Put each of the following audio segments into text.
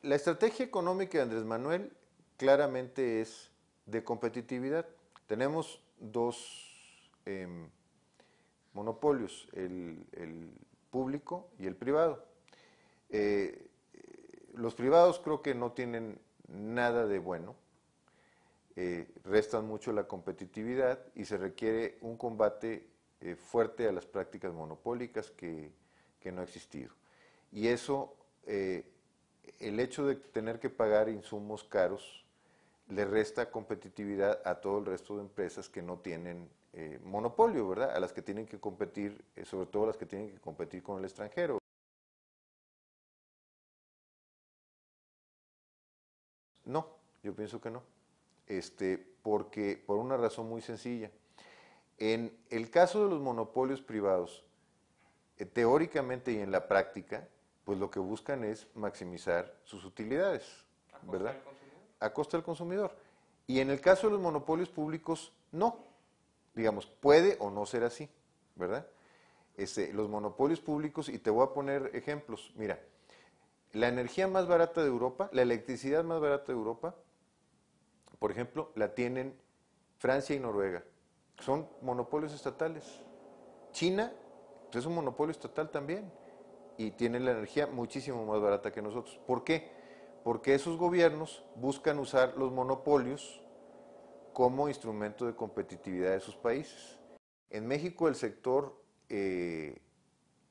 La estrategia económica de Andrés Manuel claramente es de competitividad. Tenemos dos monopolios, el público y el privado. Eh, los privados creo que no tienen nada de bueno, restan mucho la competitividad y se requiere un combate fuerte a las prácticas monopólicas que no ha existido. Y eso, el hecho de tener que pagar insumos caros, le resta competitividad a todo el resto de empresas que no tienen monopolio, ¿verdad? A las que tienen que competir, sobre todo las que tienen que competir con el extranjero. No, yo pienso que no. Porque por una razón muy sencilla. En el caso de los monopolios privados, teóricamente y en la práctica, pues lo que buscan es maximizar sus utilidades, ¿verdad? A costa del consumidor. Y en el caso de los monopolios públicos, no. Digamos, puede o no ser así, ¿verdad? Los monopolios públicos, y te voy a poner ejemplos. Mira, la energía más barata de Europa, la electricidad más barata de Europa, por ejemplo, la tienen Francia y Noruega. Son monopolios estatales. China pues, es un monopolio estatal también y tiene la energía muchísimo más barata que nosotros. ¿Por qué? Porque esos gobiernos buscan usar los monopolios como instrumento de competitividad de sus países. En México el sector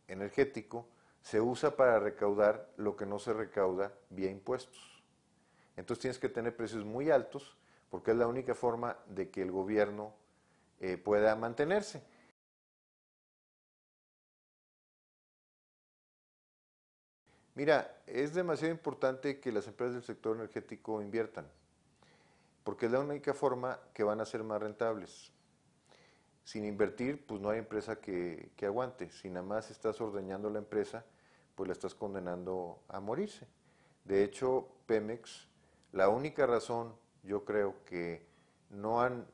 energético se usa para recaudar lo que no se recauda vía impuestos. Entonces tienes que tener precios muy altos porque es la única forma de que el gobierno pueda mantenerse. Mira, es demasiado importante que las empresas del sector energético inviertan, porque es la única forma que van a ser más rentables. Sin invertir, pues no hay empresa que aguante. Si nada más estás ordeñando la empresa, pues la estás condenando a morirse. De hecho, Pemex, la única razón, yo creo, que no han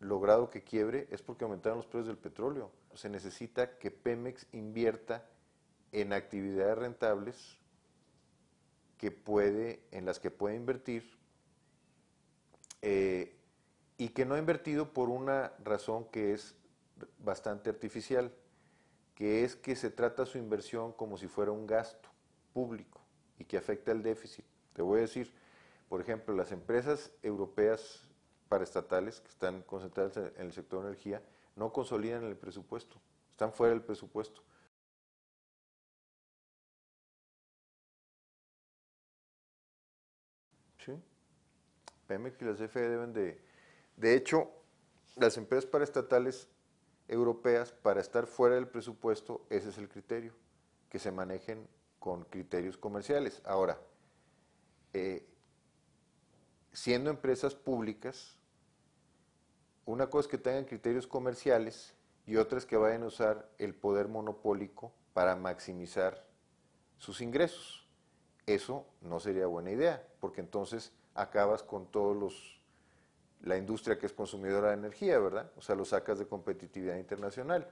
logrado que quiebre es porque aumentaron los precios del petróleo. Se necesita que Pemex invierta en actividades rentables en las que puede invertir eh, y que no ha invertido por una razón que es bastante artificial, que es que se trata su inversión como si fuera un gasto público y que afecta el déficit. Te voy a decir, por ejemplo, las empresas europeas paraestatales que están concentradas en el sector de energía no consolidan el presupuesto, están fuera del presupuesto. ¿Sí? Pemex y la CFE deben de hecho, las empresas paraestatales europeas, para estar fuera del presupuesto, ese es el criterio, que se manejen con criterios comerciales. Ahora, eh, siendo empresas públicas, una cosa es que tengan criterios comerciales y otra es que vayan a usar el poder monopólico para maximizar sus ingresos. Eso no sería buena idea, porque entonces acabas con la industria que es consumidora de energía, ¿verdad? O sea, lo sacas de competitividad internacional.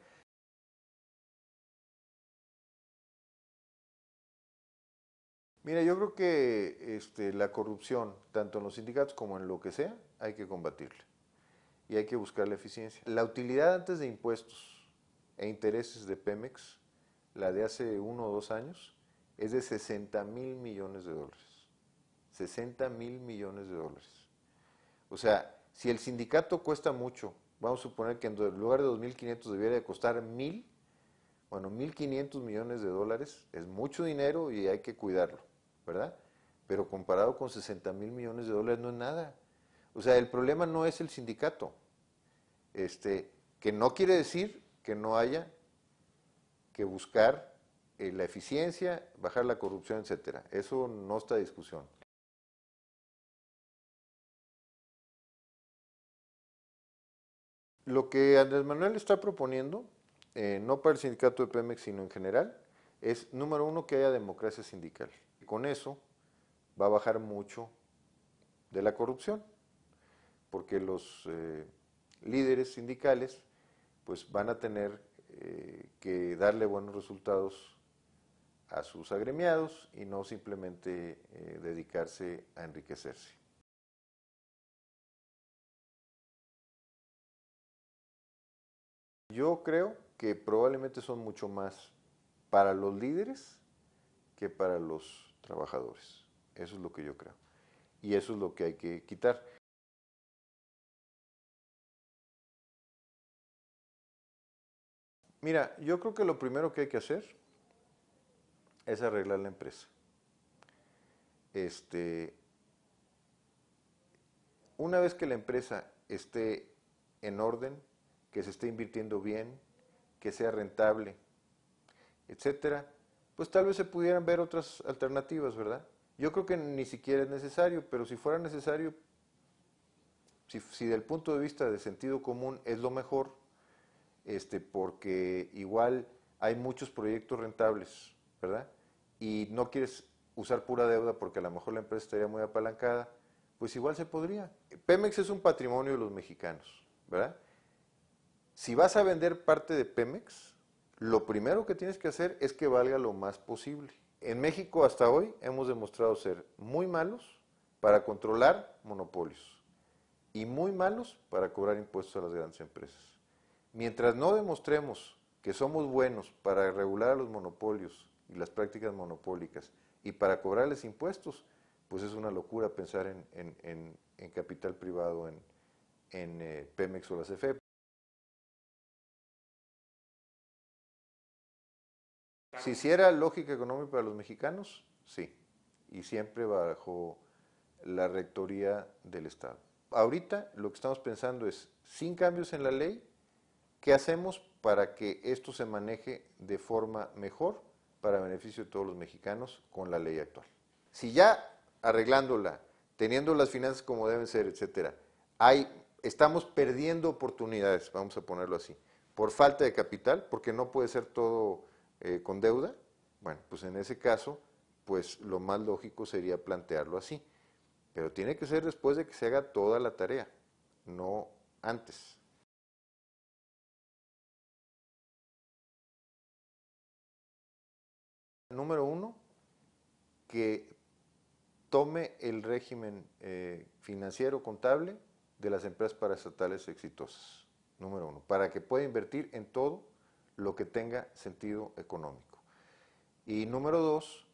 Mira, yo creo que la corrupción, tanto en los sindicatos como en lo que sea, hay que combatirla y hay que buscar la eficiencia. La utilidad antes de impuestos e intereses de Pemex, la de hace 1 o 2 años, es de 60.000 millones de dólares. 60.000 millones de dólares. O sea, si el sindicato cuesta mucho, vamos a suponer que en lugar de 2.500 debiera de costar 1.000, bueno, 1.500 millones de dólares es mucho dinero y hay que cuidarlo, ¿verdad? Pero comparado con 60.000 millones de dólares no es nada. O sea, el problema no es el sindicato, que no quiere decir que no haya que buscar la eficiencia, bajar la corrupción, etcétera. Eso no está en discusión. Lo que Andrés Manuel está proponiendo, no para el sindicato de Pemex, sino en general, es, número uno, que haya democracia sindical. Con eso va a bajar mucho de la corrupción, porque los líderes sindicales pues van a tener que darle buenos resultados a sus agremiados y no simplemente dedicarse a enriquecerse. Yo creo que probablemente son mucho más para los líderes que para los trabajadores. Eso es lo que yo creo. Y eso es lo que hay que quitar. Mira, yo creo que lo primero que hay que hacer es arreglar la empresa. Una vez que la empresa esté en orden, que se esté invirtiendo bien, que sea rentable, etcétera, pues tal vez se pudieran ver otras alternativas, ¿verdad? Yo creo que ni siquiera es necesario, pero si fuera necesario, si del punto de vista de sentido común es lo mejor, porque igual hay muchos proyectos rentables, ¿verdad? Y no quieres usar pura deuda porque a lo mejor la empresa estaría muy apalancada, pues igual se podría. Pemex es un patrimonio de los mexicanos, ¿verdad? Si vas a vender parte de Pemex, lo primero que tienes que hacer es que valga lo más posible. En México hasta hoy hemos demostrado ser muy malos para controlar monopolios y muy malos para cobrar impuestos a las grandes empresas. Mientras no demostremos que somos buenos para regular a los monopolios y las prácticas monopólicas y para cobrarles impuestos, pues es una locura pensar en capital privado en Pemex o la CFE. Si hiciera lógica económica para los mexicanos, sí, y siempre bajo la rectoría del Estado. Ahorita lo que estamos pensando es, sin cambios en la ley, ¿qué hacemos para que esto se maneje de forma mejor para beneficio de todos los mexicanos con la ley actual? Si ya arreglándola, teniendo las finanzas como deben ser, etcétera, estamos perdiendo oportunidades, vamos a ponerlo así, por falta de capital, porque no puede ser todo con deuda, bueno, pues en ese caso, pues lo más lógico sería plantearlo así. Pero tiene que ser después de que se haga toda la tarea, no antes. Número uno, que tome el régimen financiero contable de las empresas paraestatales exitosas. Número uno, para que pueda invertir en todo lo que tenga sentido económico. Y número dos,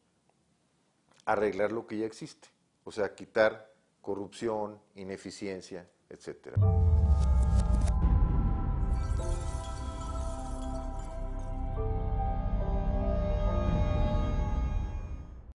arreglar lo que ya existe, o sea, quitar corrupción, ineficiencia, etcétera.